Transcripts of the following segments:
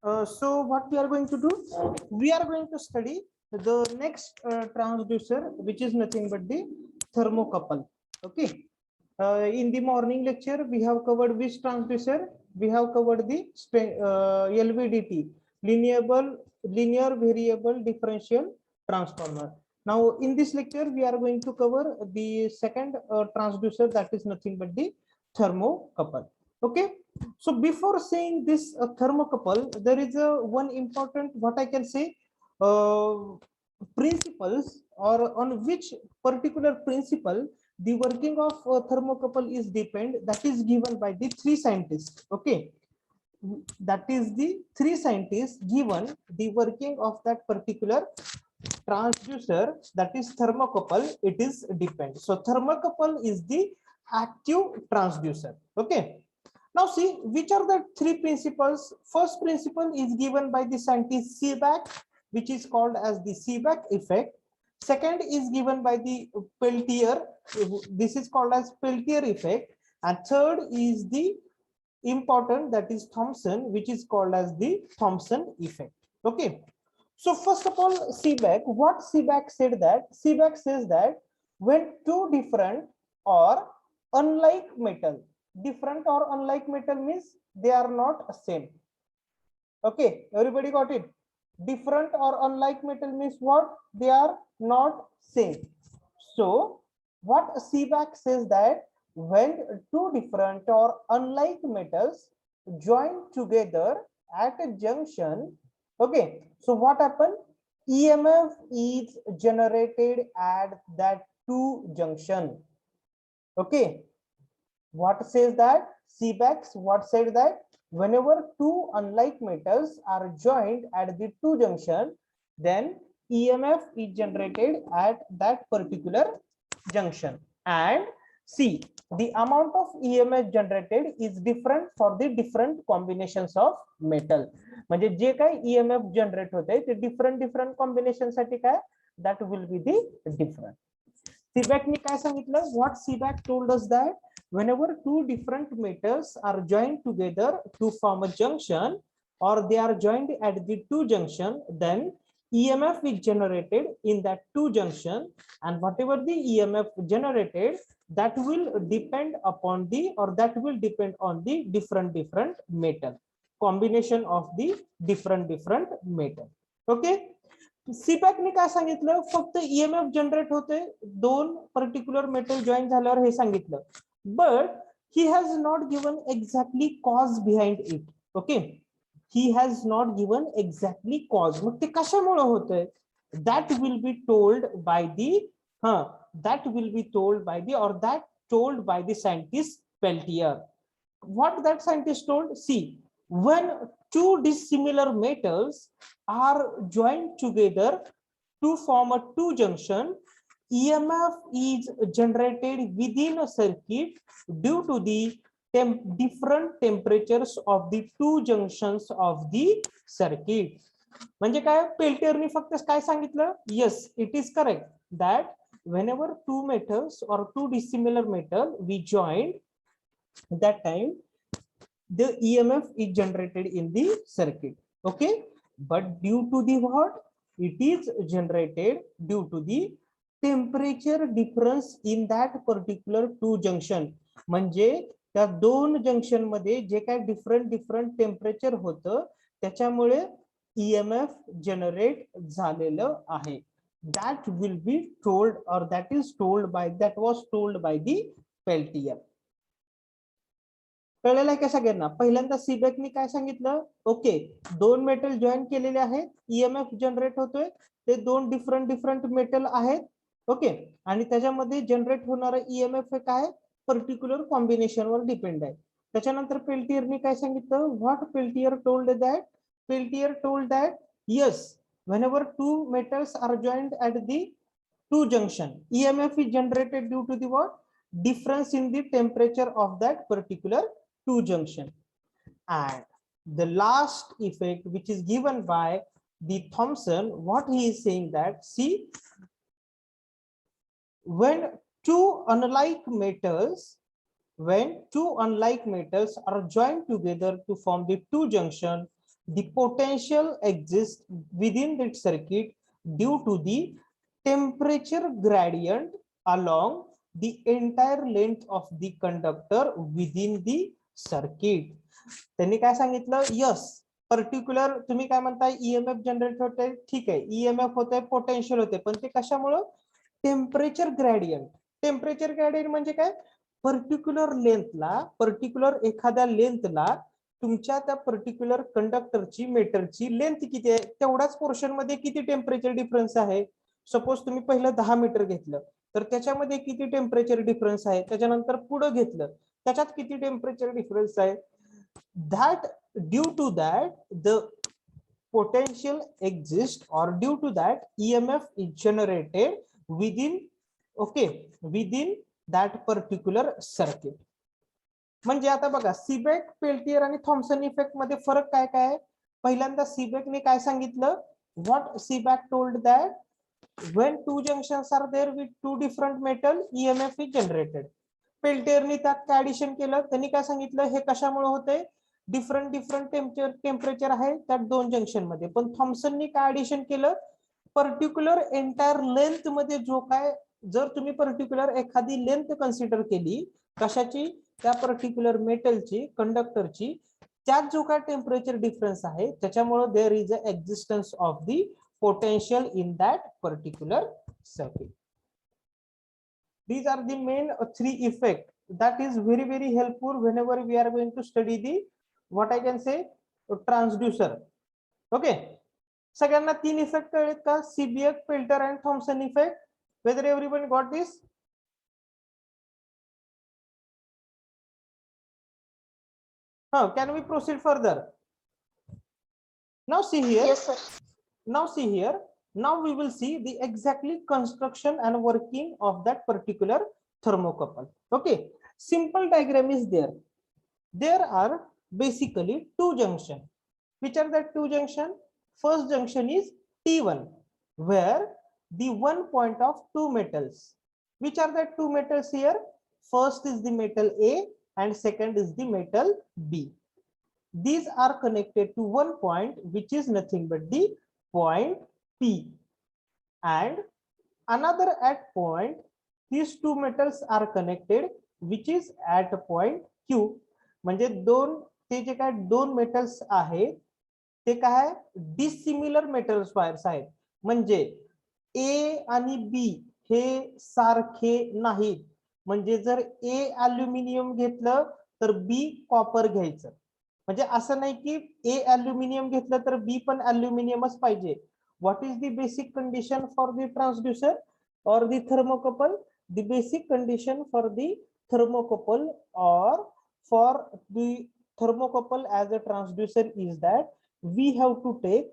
So what we are going to do? We are going to study the next transducer, which is nothing but the thermocouple. Okay. In the morning lecture, we have covered which transducer? We have covered the LVDT, linear variable differential transformer. Now, in this lecture, we are going to cover the second transducer, that is nothing but the thermocouple. Okay. So before saying this thermocouple, there is a one important, what I can say, uh, principles, or on which particular principle the working of thermocouple is depend, that is given by the three scientists. Okay, that is the three scientists given the working of that particular transducer, that is thermocouple, it is depend. So thermocouple is the active transducer. Okay, now see which are the three principles. First principle is given by the scientist Seebeck, which is called as the Seebeck effect. Second is given by the Peltier, this is called as Peltier effect. And third is the important, that is Thomson, which is called as the Thomson effect. Okay, so first of all, Seebeck, what Seebeck said, that Seebeck says that when two different or unlike metal, different or unlike metal means they are not same. Okay, everybody got it? Different or unlike metal means what? They are not same. So what Seebeck says, that when two different or unlike metals join together at a junction, okay, so what happened? EMF is generated at that two junction. Okay, what says that? Seebeck, what said that whenever two unlike metals are joined at the two junction, then EMF is generated at that particular junction. And see, the amount of EMF generated is different for the different combinations of metal. म्हणजे जे काही EMF generate होते ते different combination साठी काय, that will be the different. Seebeck ने काय सांगितलं? What Seebeck told us that whenever two different metals are joined together to form a junction, or they are joined at the two junction, then EMF is generated in that two junction, and whatever the EMF generated, that will depend upon the, or that will depend on the different metal, combination of the different metal. Okay, Seebeck ने काय सांगितलं? फक्त EMF generate होते दोन particular metal join झाल्यावर हे सांगितलं. But he has not given exactly cause behind it. Okay, he has not given exactly cause. मग ते कशामुळे होतंय? That will be told by the that will be told by the, or that told by the scientist Peltier. What that scientist told? See, when two dissimilar metals are joined together to form a two junction, EMF is generated within a circuit due to the different temperatures of the two junctions of the circuit. म्हणजे काय? पेल्टियरने फक्त काय सांगितलं? Yes, it is correct that whenever two metals or two dissimilar metal we joined, that time the EMF is generated in the circuit. Okay, but due to the what? It is generated due to the temperature difference in that particular two junction. म्हणजे त्या दोन junction मध्ये जे काय different temperature होतं त्याच्यामुळे EMF generate झालेलं आहे. That will be told, or that is told by, that was told by the Peltier. कळलेलं आहे का सगळ्यांना? पहिल्यांदा सीबेकनी काय सांगितलं? ओके, दोन मेटल जॉईन केलेले आहेत, EMF जनरेट होतोय, ते दोन डिफरंट मेटल आहेत. ओके, आणि त्याच्यामध्ये जनरेट होणारा EMF काय? पर्टिक्युलर कॉम्बिनेशन वर डिपेंड आहे. त्याच्यानंतर पेल्टियरनी काय सांगितलं? What Peltier told that? Peltier told that yes, whenever two metals are joined at the two junction, EMF is generated due to the what? Difference in the temperature of that particular two junction. And the last effect, which is given by the Thomson, what he is saying that, see, when two unlike metals are joined together to form the two junction, the potential exists within that circuit due to the temperature gradient along the entire length of the conductor within the circuit. त्यांनी काय सांगितलं, yes particular तुम्ही काय म्हणताय EMF generate होते, ठीक आहे, EMF होते, पोटेन्शियल होते, पण ते कशामुळे, टेम्परेचर ग्रेडियंट. टेम्परेचर ग्रेडियंट म्हणजे काय, पर्टिक्युलर लेंथला, पर्टिक्युलर एखाद्या लेंथला तुमच्या त्या पर्टिक्युलर कंडक्टरची, मेटरची लेंथ किती आहे तेवढाच पोर्शन मध्ये किती टेम्परेचर डिफरन्स आहे. सपोज तुम्ही पहिलं 10 मीटर घेतलं तर त्याच्यामध्ये किती टेम्परेचर डिफरन्स आहे, त्याच्यानंतर पुढे घेतलं त्याच्यात किती टेम्परेचर डिफरन्स आहे. that due to that the potential exists or due to that EMF is generated within, okay, within that particular circuit. म्हणजे आता बघा सीबेक, पेल्टियर आणि थॉमसन इफेक्ट मध्ये फरक काय काय आहे. पहिल्यांदा सीबेकने काय सांगितलं, what Seebeck told that when two junctions are there with two different metal EMF is generated. पेल्टियरने त्यात काय ऍडिशन केलं, त्यांनी काय सांगितलं, हे कशामुळे होते, डिफरंट टेम्परेचर आहे त्यात दोन जंक्शन मध्ये. पण थॉमसननी काय ऍडिशन केलं, पर्टिक्युलर एंटायर लेंथ मध्ये जो काय, जर तुम्ही पर्टिक्युलर एखादी लेंथ कन्सिडर केली कशाची, त्या पर्टिक्युलर मेटलची, कंडक्टरची, त्यात जो काय टेम्परेचर डिफरन्स आहे त्याच्यामुळे there is a existence of the potential in that particular circuit. These are the main three effects that is very helpful whenever we are going to study the, what I can say, transducer. Okay, सगळ्यांना तीन effect कळलेत का, Seebeck, Peltier and Thomson effect. whether everyone got this? Can we proceed further? Now see here. Yes, sir. Now see here, now we will see the exactly construction and working of that particular thermocouple. Okay, simple diagram is there. There are basically two junctions. Which are the two junctions? First junction is T1, where the one point of two metals. Which are the two metals here? First is the metal A and second is the metal B. These are connected to one point which is nothing but the point P, and another at point, these two metals are connected which is at point Q. म्हणजे दोन, ते जे काय दोन metals आहेत ते काय dissimilar metals wires आहेत. म्हणजे ए आणि बी हे सारखे नाहीत. म्हणजे जर ए अल्युमिनियम घेतलं तर बी कॉपर घ्यायचं. म्हणजे असं नाही की ए अल्युमिनियम घेतलं तर बी पण अल्युमिनियमच पाहिजे. What is the basic condition for the transducer or the thermocouple? The basic condition for the thermocouple or for the thermocouple as a transducer is that we have to take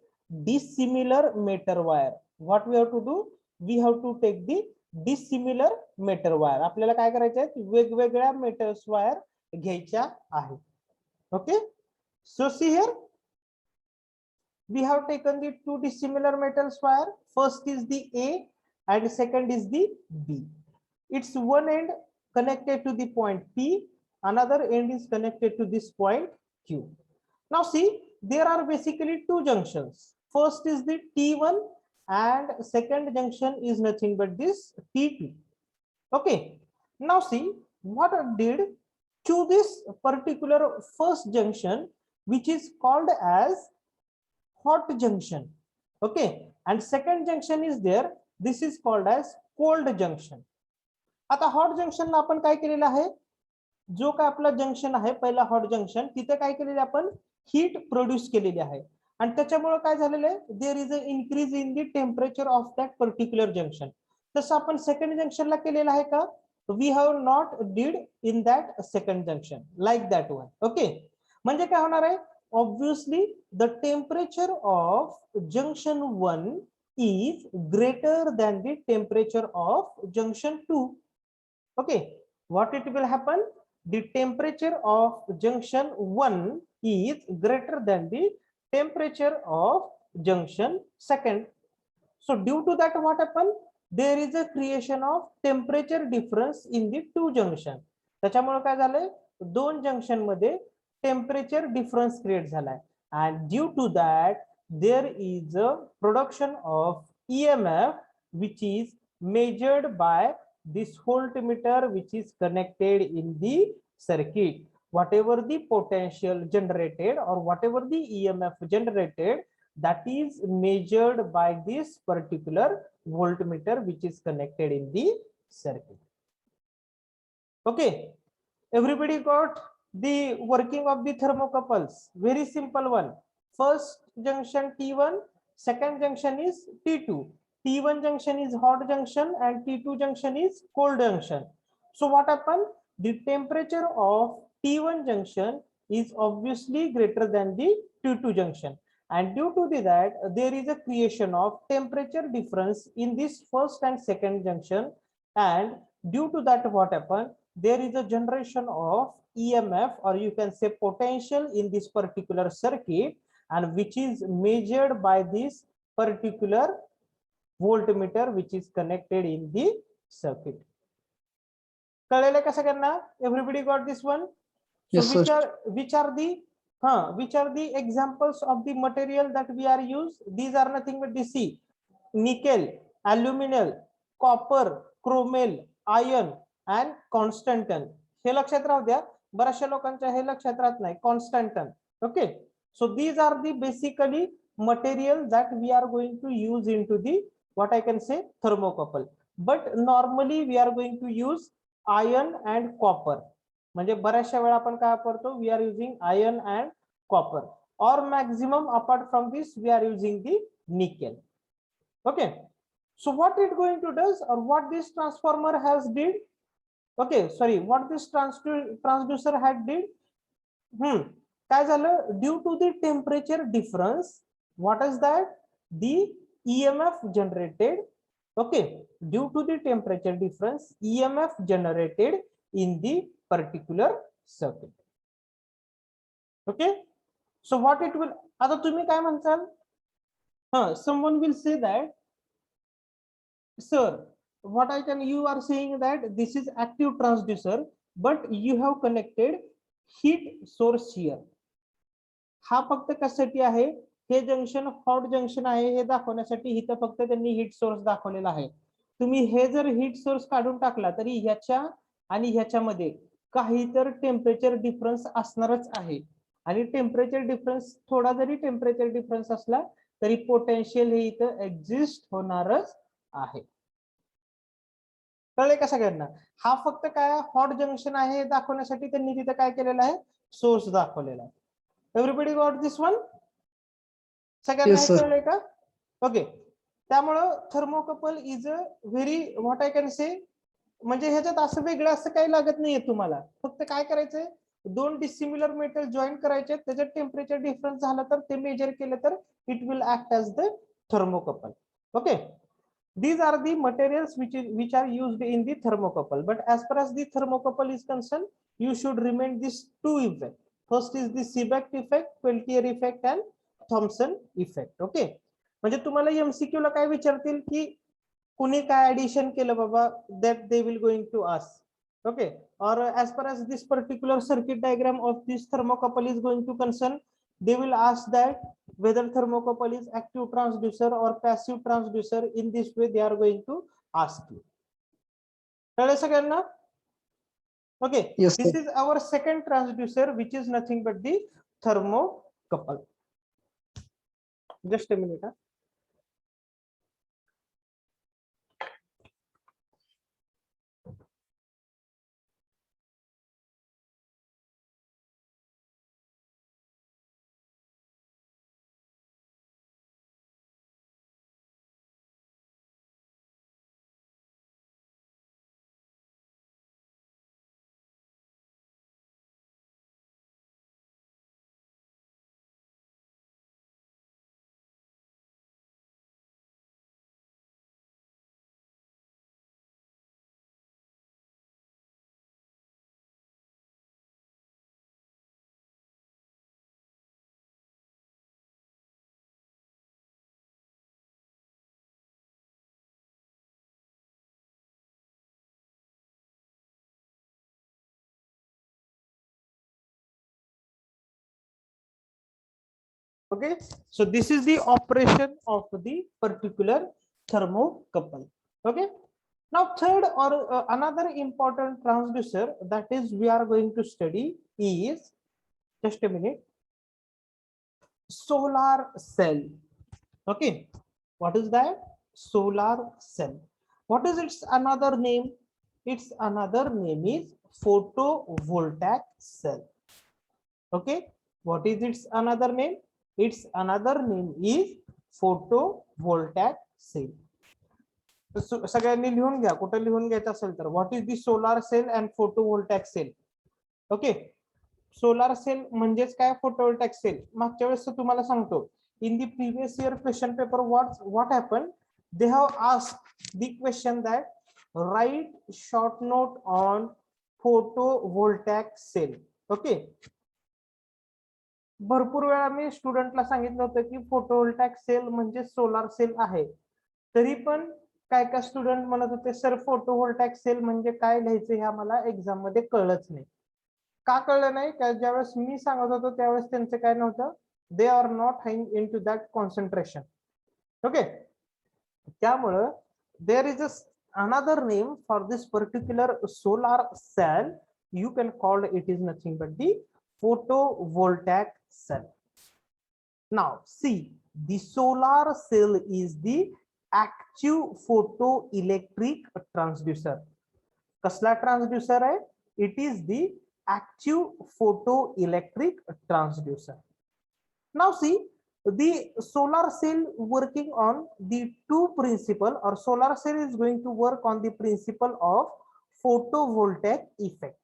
dissimilar metal wire. What we have to do? We have to take the dissimilar metal wire. आपल्याला काय करायचं आहे, वेगवेगळ्या metals wire घ्यायच्या आहेत. Okay, so see here, we have taken the two dissimilar metals wire. First is the A and second is the B. Its one end connected to the point P, another end is connected to this point Q. Now see, there are basically two junctions. First is the T1 and second junction is nothing but this T2. Okay, now see what did to this particular first junction, which is called as hot junction. Okay, and second junction is there, this is called as cold junction. आता hot जंक्शनला आपण काय केलेलं आहे, जो काय आपला junction आहे पहिला हॉट जंक्शन, तिथे काय केलेले आपण हीट प्रोड्यूस केलेली आहे. आणि त्याच्यामुळे काय झालेलं आहे, there is a increase in the temperature of that particular junction. तसं आपण सेकंड जंक्शनला केलेलं आहे का? we have not did in that second junction like that one. Okay, म्हणजे काय होणार आहे, obviously the temperature of junction 1 is greater than the temperature of junction 2. Okay, what it will happen, the temperature of junction 1 is greater than the temperature of junction 2. So due to that what happened, there is a creation of temperature difference in the two junction. त्याच्यामुळे काय झालंय, दोन junction मध्ये temperature difference create झालाय. and due to that there is a production of EMF which is measured by this voltmeter which is connected in the circuit. Whatever the potential generated or whatever the EMF generated, that is measured by this particular voltmeter which is connected in the circuit. Okay, everybody got the working of the thermocouples? Very simple one. First junction T1, second junction is T2. T1 junction is hot junction and T2 junction is cold junction. So what happened? The temperature of T1 junction is obviously greater than the T2 junction, and due to that there is a creation of temperature difference in this first and second junction, and due to that what happened, there is a generation of EMF, or you can say potential, in this particular circuit, and which is measured by this particular voltmeter which is connected in the circuit. कळलेलं का सगळ्यांना? Everybody got this one? So Yes, sir. which are the examples of the material that we are used? These are nothing but DC: nickel, aluminum, copper, chromel, iron and constantan. हे लक्षात राहू द्या, बऱ्याचशा लोकांच्या हे लक्षात राहत नाही, constantan. Okay, so these are the basically material that we are going to use into the, what I can say, thermocouple. But normally we are going to use iron and copper. म्हणजे बऱ्याचशा वेळा आपण काय वापरतो, we are using iron and copper, or maximum apart from this we are using the nickel. Okay, so what it going to does, or what this transformer has did, okay, sorry, what this transducer had did, काय झालं, due to the temperature difference, what is that, the EMF generated, okay, due to the temperature difference, EMF generated in the particular circuit. Okay, so what it will, आता तुम्ही काय म्हणताल, someone will say that, sir, what I can, you are saying that this is active transducer but you have connected heat source here. हा फक्त कशासाठी आहे, हे junction hot junction आहे हे दाखवण्यासाठी इथं फक्त त्यांनी हीट सोर्स दाखवलेला आहे. तुम्ही हे जर हीट सोर्स काढून टाकला तरी ह्याच्या आणि ह्याच्यामध्ये काही तर टेम्परेचर डिफरन्स असणारच आहे, आणि टेम्परेचर डिफरन्स, थोडा जरी टेम्परेचर डिफरन्स असला तरी पोटेन्शियल हे इथं एक्झिस्ट होणारच आहे. कळले का सगळ्यांना? हा फक्त काय हॉट जंक्शन आहे हे दाखवण्यासाठी त्यांनी तिथे काय केलेलं आहे, सोर्स दाखवलेला आहे. Everybody got this one? सगळ्यांना हे कळलंय का? ओके, त्यामुळं thermocouple is a very, what I can से, म्हणजे ह्याच्यात असं वेगळं असं काही लागत नाहीये तुम्हाला. फक्त काय करायचंय, दोन डिसिमिलर मेटल जॉईन करायचे, त्याच्यात टेम्परेचर डिफरन्स झाला तर ते मेजर केलं तर it will act as the thermocouple. Okay, these are the materials which are used in the thermocouple, but as far as the thermocouple is concerned, you should remain these two effects. First is the Seebeck effect, Peltier effect and Thomson effect. Okay, म्हणजे तुम्हाला MCQ ला काय विचारतील की कुणी काय addition केलं बाबा, that they will going to ask. Okay, or as far as this particular circuit diagram of this thermocouple is going to concern, they will ask that whether thermocouple is active transducer or passive transducer. In this way they are going to ask you. कळलं सगळ्यांना? Okay, Yes, this sir. is our second transducer which is nothing but the thermocouple. Just a minute. Okay, so this is the operation of the particular thermocouple. Okay, now third or another important transducer that is we are going to study is, just a minute, solar cell. Okay, what is that? Solar cell. What is its another name? Its another name is photovoltaic cell. Okay, what is its another name? Its another name is photovoltaic cell. सगळ्यांनी लिहून घ्या, कुठे लिहून घ्यायचं असेल तर, what is the solar cell and photovoltaic cell. Okay, solar cell म्हणजेच काय, फोटोव्होल्टॅइक सेल. मागच्या वेळेस तुम्हाला सांगतो, in the previous year question paper what happen, they have asked the question that write short note on photovoltaic cell. Okay, भरपूर वेळा मी स्टुडंटला सांगितलं होतं की फोटोव्होल्टॅइक सेल म्हणजे सोलार सेल आहे, तरी पण काय काय स्टुडंट म्हणत होते सर फोटोव्होल्टॅइक सेल म्हणजे काय लिहायचं हे आम्हाला एक्झाम मध्ये कळलंच नाही. का कळलं नाही? कारण ज्यावेळेस मी सांगत होतो त्यावेळेस त्यांचं काय नव्हतं, they are not hang in to that concentration. Okay, त्यामुळं there is another name for this particular solar cell. You can call it is nothing but the photovoltaic cell. Now see, the solar cell is the active photoelectric transducer. कसला transducer आहे? It is the active photoelectric transducer. Now see, the solar cell working on the two principle, or solar cell is going to work on the principle of photovoltaic effect.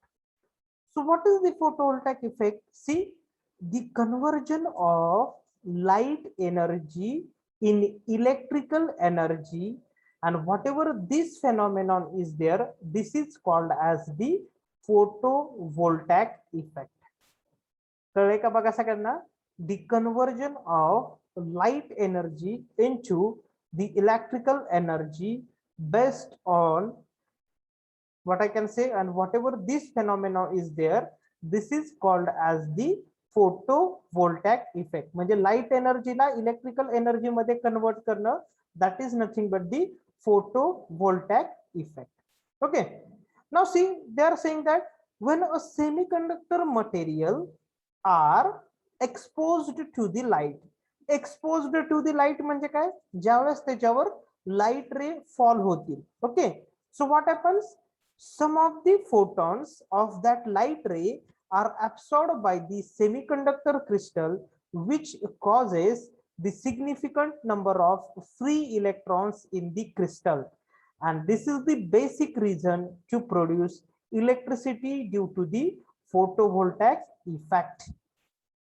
So what is the photovoltaic effect? See, the conversion of light energy in electrical energy, and whatever this phenomenon is there, this is called as the photovoltaic effect. कळले का बघा सगळ्यांना? The conversion of light energy into the electrical energy based on what I can say, and whatever this phenomenon is there, this is called as the photovoltaic effect. म्हणजे light एनर्जीला electrical energy मध्ये convert करणं, that is nothing but the photovoltaic effect. Okay, now see, they are saying that when a semiconductor material are exposed to the light, exposed to the light म्हणजे काय, ज्यावेळेस त्याच्यावर light रे fall होतील. Okay, so what happens, some of the photons of that light ray are absorbed by the semiconductor crystal, which causes the significant number of free electrons in the crystal, and this is the basic reason to produce electricity due to the photovoltaic effect.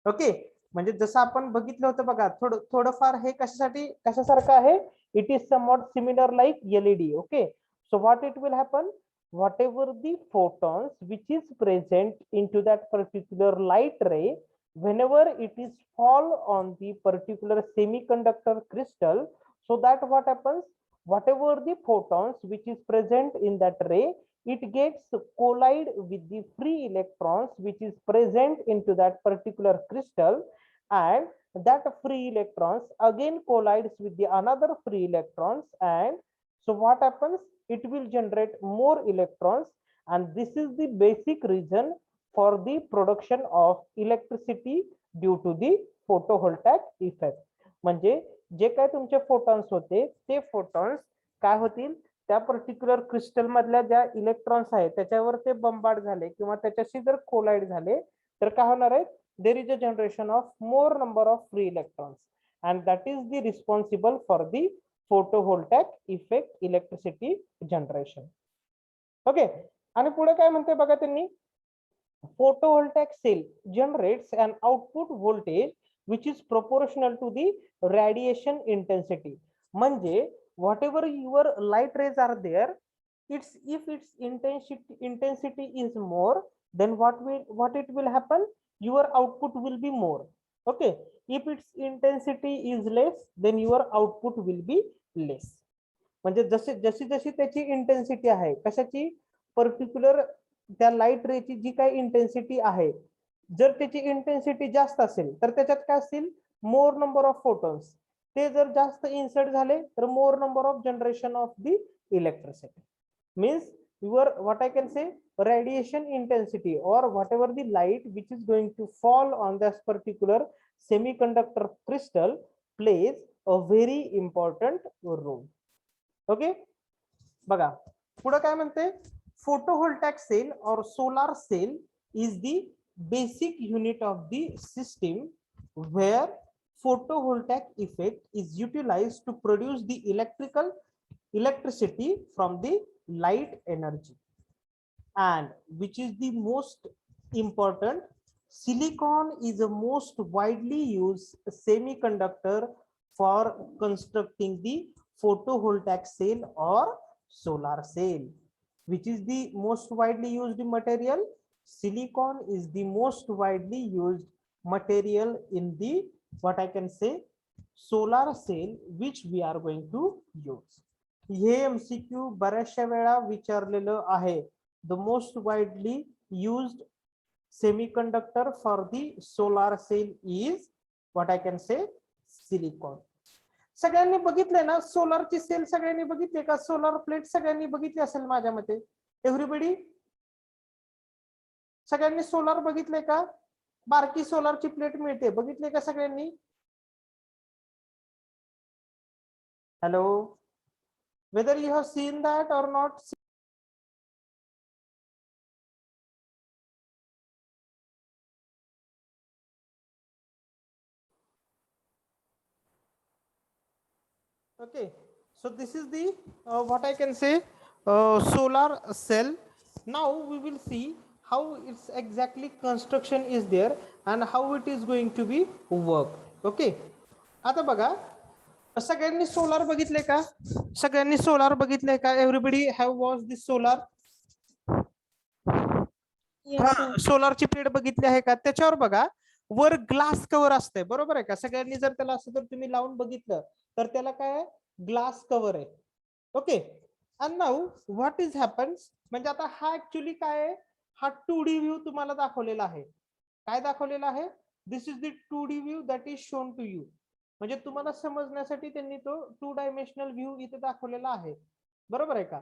Okay, म्हणजे जसं आपण बघितलं होतं बघा, थोडंफार हे कशासाठी कशासारखं आहे, it is somewhat similar like LED. Okay, so what it will happen, whatever the photons which is present into that particular light ray, whenever it is fall on the particular semiconductor crystal, so that what happens, whatever the photons which is present in that ray, it gets collide with the free electrons which is present into that particular crystal, and that free electrons again collides with the another free electrons, and so what happens, it will generate more electrons, and this is the basic reason for the production of electricity due to the photovoltaic effect. म्हणजे जे काय तुमचे photons होते ते photons काय होतील, त्या particular crystal मधल्या ज्या इलेक्ट्रॉन्स आहेत त्याच्यावर ते बंबार्ड झाले किंवा त्याच्याशी जर कोलाइड झाले तर काय होणार आहे, there is a generation of more number of free electrons, and that is the responsible for the photovoltaic effect, electricity generation. Okay, आणि पुढे काय म्हणते बघा त्यांनी, photovoltaic cell generates an output voltage which is proportional to the radiation intensity. म्हणजे whatever your light rays are there, if its intensity is more, then what it will happen, your output will be more. Okay, if its intensity is less, then your output will be less. म्हणजे जशी जशी त्याची intensity आहे, कशाची, particular त्या light रेची जी काही intensity आहे, जर त्याची इंटेन्सिटी जास्त असेल तर त्याच्यात काय असतील, मोर नंबर ऑफ फोटॉन्स, ते जर जास्त इन्सर्ट झाले तर मोर number of generation of the electricity. Means your what I can say radiation intensity or whatever the light which is going to fall on this particular semiconductor crystal plays a very important role. Okay, बघा पुढे काय म्हणते, photovoltaic cell or solar cell is the basic unit of the system where photovoltaic effect is utilized to produce the electricity from the light energy. And which is the most important, silicon is the most widely used semiconductor for constructing the photovoltaic cell or solar cell. Which is the most widely used material? Silicon is the most widely used material in the what I can say solar cell which we are going to use. हे MCQ बऱ्याचशा वेळा विचारलेलं आहे. The most widely used semiconductor for the solar cell is what I can say silicon. सगळ्यांनी बघितले ना सोलारची cell, सगळ्यांनी बघितले का? सोलार प्लेट सगळ्यांनी बघितली असेल माझ्या मते. एव्हरीबडी सगळ्यांनी सोलार बघितले का? बारकी सोलारची प्लेट मिळते, बघितले का सगळ्यांनी? Hello, whether you have seen that or not. Okay, so this is the what I can say solar cell. Now we will see how its exactly construction is there and how it is going to be work. Okay, आता बघा सगळ्यांनी solar बघितले का? सगळ्यांनी solar बघितले का? Everybody have watch this solar. सोलारची plate बघितली आहे का? त्याच्यावर बघा वर ग्लास कव्हर असते, बरोबर आहे का? सगळ्यांनी जर त्याला असं जर तुम्ही लावून बघितलं तर त्याला काय ग्लास कव्हर आहे. Okay, and now what is happens, म्हणजे आता हा ऍक्च्युली काय आहे, हा 2D व्ह्यू तुम्हाला दाखवलेला आहे. काय दाखवलेला आहे? This is the 2D view that is shown to you. म्हणजे तुम्हाला समजण्यासाठी त्यांनी तो 2 डायमेन्शनल व्ह्यू इथे दाखवलेला आहे, बरोबर आहे का?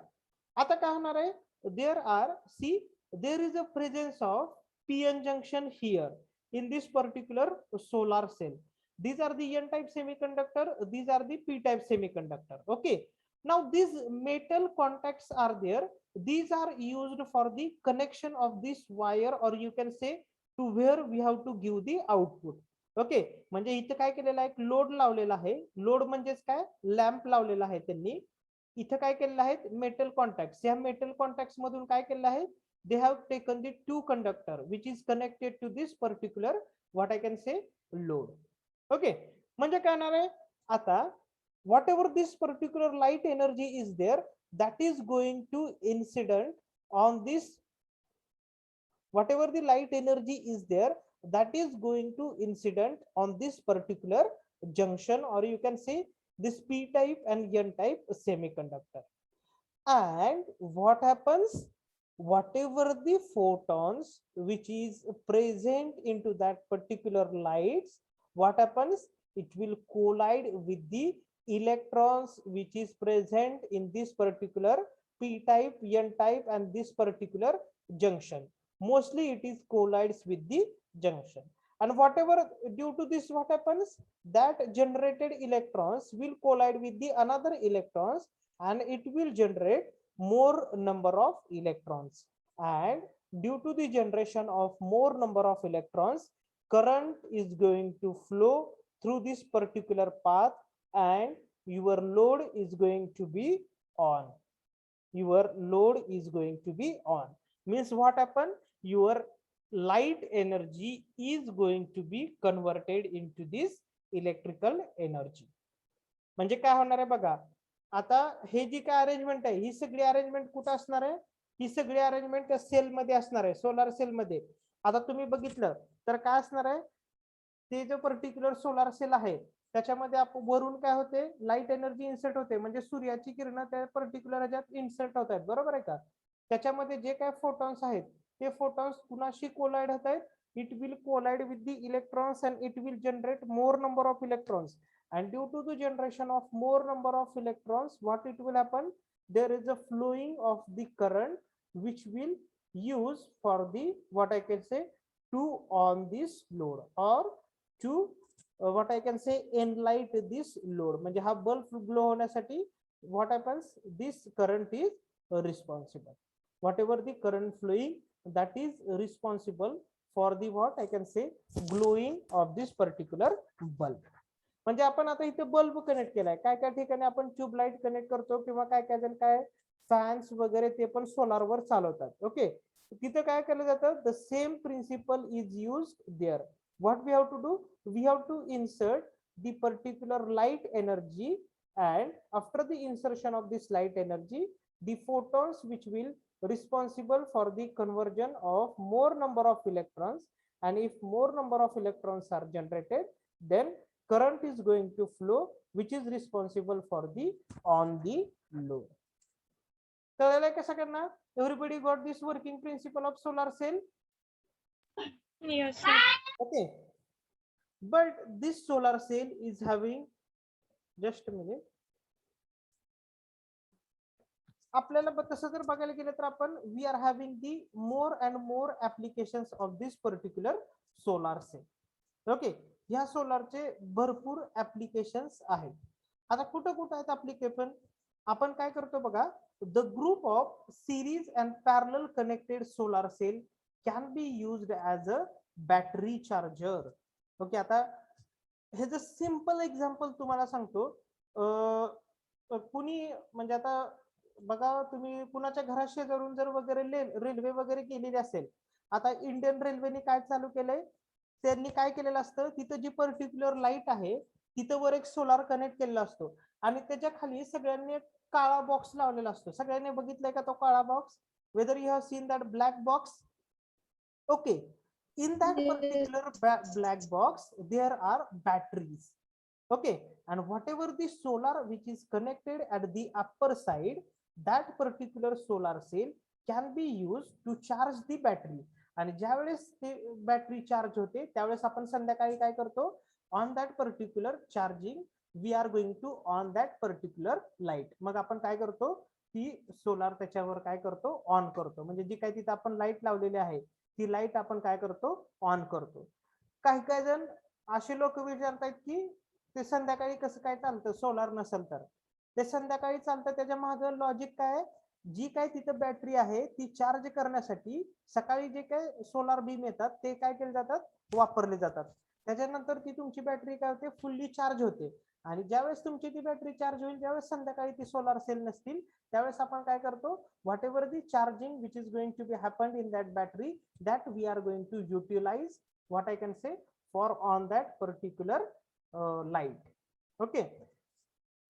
आता काय होणार आहे, there are see there is a presence of p-n junction here in this particular solar cell. These are the n-type semiconductor, these are the p-type semiconductor. Okay, now these metal contacts are there, these are used for the connection of this wire or you can say to where we have to give the output. Okay, म्हणजे इथे काय केलेलं आहे, load लावलेला आहे. Load म्हणजेच काय, lamp लावलेला आहे त्यांनी. इथे काय केलेलं आहे, मेटल कॉन्टॅक्ट. या मेटल कॉन्टॅक्ट मधून काय केलेलं आहे, they have taken the two conductor which is connected to this particular what I can say load. Okay, म्हणजे काय होणार आहे आता, whatever this particular light energy is there that is going to incident on this, whatever the light energy is there that is going to incident on this particular junction or you can say this p type and n type semiconductor. And what happens, whatever the photons which is present into that particular lights, what happens, it will collide with the electrons which is present in this particular p type, n type and this particular junction. Mostly it is collides with the junction, and whatever due to this what happens, that generated electrons will collide with the another electrons and it will generate more number of electrons, and due to the generation of more number of electrons, current is going to flow through this particular path and your load is going to be on. Your load is going to be on means what happen, your light energy is going to be converted into this electrical energy. म्हणजे काय होणार आहे बघा, आता हे जी काय arrangement आहे ही सगळी arrangement कुठे असणार आहे, ही सगळी अरेंजमेंट त्या सेल मध्ये असणार आहे, सोलार सेल मध्ये. आता तुम्ही बघितलं तर काय असणार आहे, ते जो पर्टिक्युलर सोलार सेल आहे त्याच्यामध्ये आपण वरून काय होते, लाईट एनर्जी इन्सर्ट होते, म्हणजे सूर्याची किरण त्या पर्टिक्युलर ह्याच्यात इन्सर्ट होत आहेत, बरोबर आहे का? त्याच्यामध्ये जे काय फोटॉन्स आहेत ते फोटॉन्स कुणाशी कोलाइड होत आहेत, it will collide with the electrons and it will generate more number of electrons. And due to the generation of more number of electrons, what it will happen? There is a flowing of the current which will use for the, what I can say, to on this load or to what I can say, enlight this load. म्हणजे हा bulb glow होण्यासाठी what happens, this current is responsible. Whatever the current flowing, that is responsible for the, what I can say, glowing of this particular bulb. म्हणजे आपण आता इथे bulb connect केलाय, काय काय ठिकाणी आपण ट्यूबलाइट कनेक्ट करतो किंवा काय काय जण काय फॅन्स वगैरे ते पण सोलार वर चालवतात. ओके, तिथे काय केलं जातं, the same principle is use there. what we have to do, we have to insert the particular light energy, and after the insertion of this light energy, the photons which will responsible for the conversion of more number of electrons, and if more number of electrons are generated, then current is going to flow which is responsible for the on the load. कळलं का सगळ्यांना? Everybody got this working principle of solar cell? Yes, sir. Okay, but this solar cell is having, just a minute, आपल्याला तसं जर बघायला गेलं तर आपण we are having the more and more applications of this particular solar cell. Okay, ह्या सोलारचे भरपूर ऍप्लिकेशन्स आहेत. आता कुठं कुठं आहेत ऍप्लिकेशन? आपण काय करतो बघा, the group of series and parallel connected solar cell can be used as a battery charger. Okay, आता हे जे सिंपल एक्झाम्पल तुम्हाला सांगतो, कुणी म्हणजे आता बघा, तुम्ही कुणाच्या घरा शेजारून जर वगैरे रेल्वे वगैरे केलेली असेल, आता इंडियन रेल्वेने काय चालू केलंय, त्यांनी काय केलेलं असतं, तिथं जी पर्टिक्युलर लाईट आहे तिथं वर एक सोलार कनेक्ट केलेला असतो आणि त्याच्या खाली सगळ्यांनी काळा बॉक्स लावलेला असतो. सगळ्यांनी बघितलंय का तो काळा box? Whether you have seen that black box? Okay, in that particular black box there are batteries. Okay, and whatever the solar which is connected at the upper side, that particular solar cell can be used to charge the battery. आणि ज्या वेळेस ते battery charge होते त्यावेळेस आपण संध्याकाळी काय करतो, on that particular charging we are going to on that particular light. मग आपण काय करतो, ती सोलार त्याच्यावर काय करतो, ऑन करतो. म्हणजे जी काही तिथे आपण लाईट लावलेली आहे ती लाईट आपण काय करतो, ऑन करतो. काही काही जण असे लोक विचारतात की ते संध्याकाळी कसं काय चालतं सोलार नसेल तर? ते संध्याकाळी चालतं, त्याच्या मागे लॉजिक काय, जी काय तिथं बॅटरी आहे ती चार्ज करण्यासाठी सकाळी जे काय सोलार बीम येतात ते काय केले जातात, वापरले जातात. त्याच्यानंतर ती तुमची बॅटरी काय होते, फुल्ली चार्ज होते. आणि ज्यावेळेस तुमची ती बॅटरी चार्ज होईल, ज्यावेळेस संध्याकाळी ती सोलार सेल नसतील, त्यावेळेस आपण काय करतो, whatever the charging which is going to be happened in that battery, that we are going to utilize, what I can say, for on that particular light. Okay,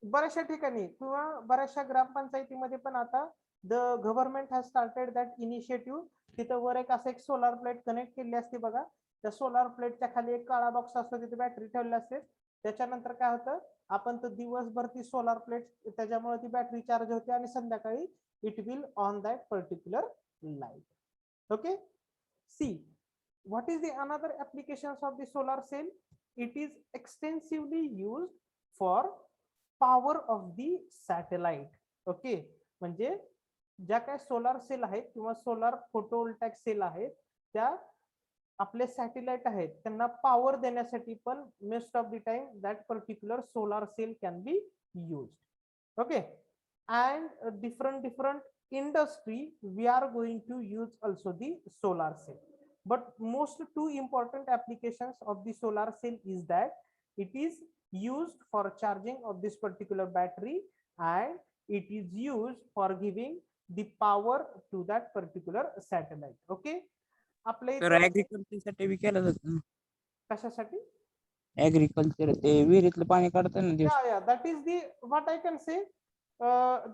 बऱ्याचशा ठिकाणी किंवा बऱ्याचशा ग्रामपंचायतीमध्ये पण आता the government has started that initiative. तिथं वर एक असं एक सोलार प्लेट कनेक्ट केली असते बघा, त्या सोलार प्लेटच्या खाली एक काळा बॉक्स असतो, तिथे बॅटरी ठेवली असते. त्याच्यानंतर काय होतं, आपण तर दिवसभर ती सोलार प्लेट, त्याच्यामुळे ती बॅटरी चार्ज होते आणि संध्याकाळी it will on that particular light. Okay, see what is the another applications of the solar cell? It is extensively used for power of the satellite. Okay, म्हणजे ज्या काय solar cell आहेत किंवा solar फोटोवोल्टॅइक cell आहेत, त्या आपले satellite आहेत त्यांना पॉवर देण्यासाठी पण most of the time that particular solar cell can be used. Okay, and different industry we are going to use also the solar cell. But most two important applications of the solar cell is that it is used for charging of this particular battery, and it is used for giving the power to that particular satellite. Okay, आपल्या तर इथे agriculture साठी B केलं जातं. कशासाठी? Agriculture ते विहिरीतलं पाणी काढतात ना दिवस. Yeah, that is the, what I can say,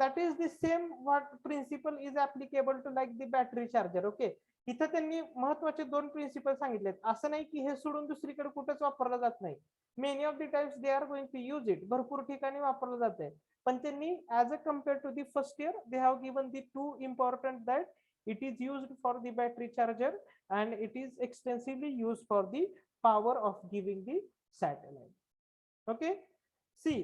that is the same what principle is applicable to like the battery charger. Okay, इथं त्यांनी महत्वाचे दोन प्रिन्सिपल सांगितलेत. असं नाही की हे सोडून दुसरीकडे कुठेच वापरलं जात नाही. Many of the times they are going to use it, भरपूर ठिकाणी वापरलं जात आहे. पण त्यांनी as a compare to the first year they have given the two important that It is used for the battery charger and it is extensively used for the power of giving the satellite. Okay, see,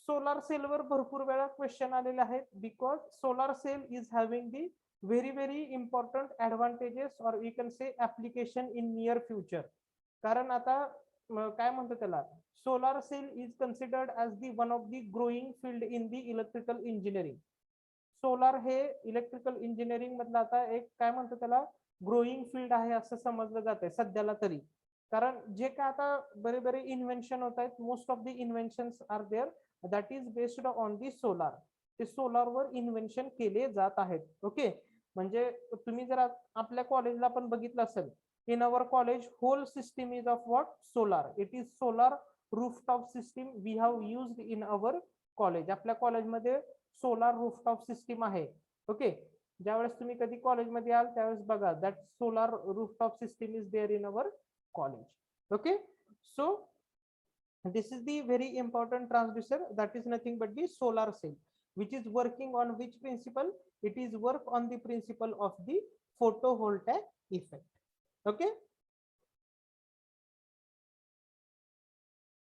solar cell वर भरपूर वेळा question आलेले आहेत because solar cell is having the very important advantages or we can say application in near future. कारण आता काय म्हणतो त्याला, solar cell is considered as the one of the growing field in the electrical engineering. Solar हे electrical engineering मधलं आता एक काय म्हणतो त्याला ग्रोईंग फील्ड आहे असं समजलं जात आहे सध्याला तरी. कारण जे काय आता बरे इन्व्हेन्शन होत आहेत, most of the inventions are there that is based on the solar. ते सोलारवर इन्व्हेन्शन केले जात आहेत. ओके, म्हणजे तुम्ही जर आपल्या कॉलेजला पण बघितलं असेल, in our college whole system is of what, solar. It is solar rooftop system we have used in our college. आपल्या कॉलेजमध्ये सोलार रूफटॉप सिस्टीम आहे. ओके, ज्यावेळेस तुम्ही कधी कॉलेजमध्ये याल त्यावेळेस बघा that solar rooftop system is there in our college. Okay, so this is the very important transducer, that is nothing but the solar cell, which is working on which principle? It is work on the principle of the photovoltaic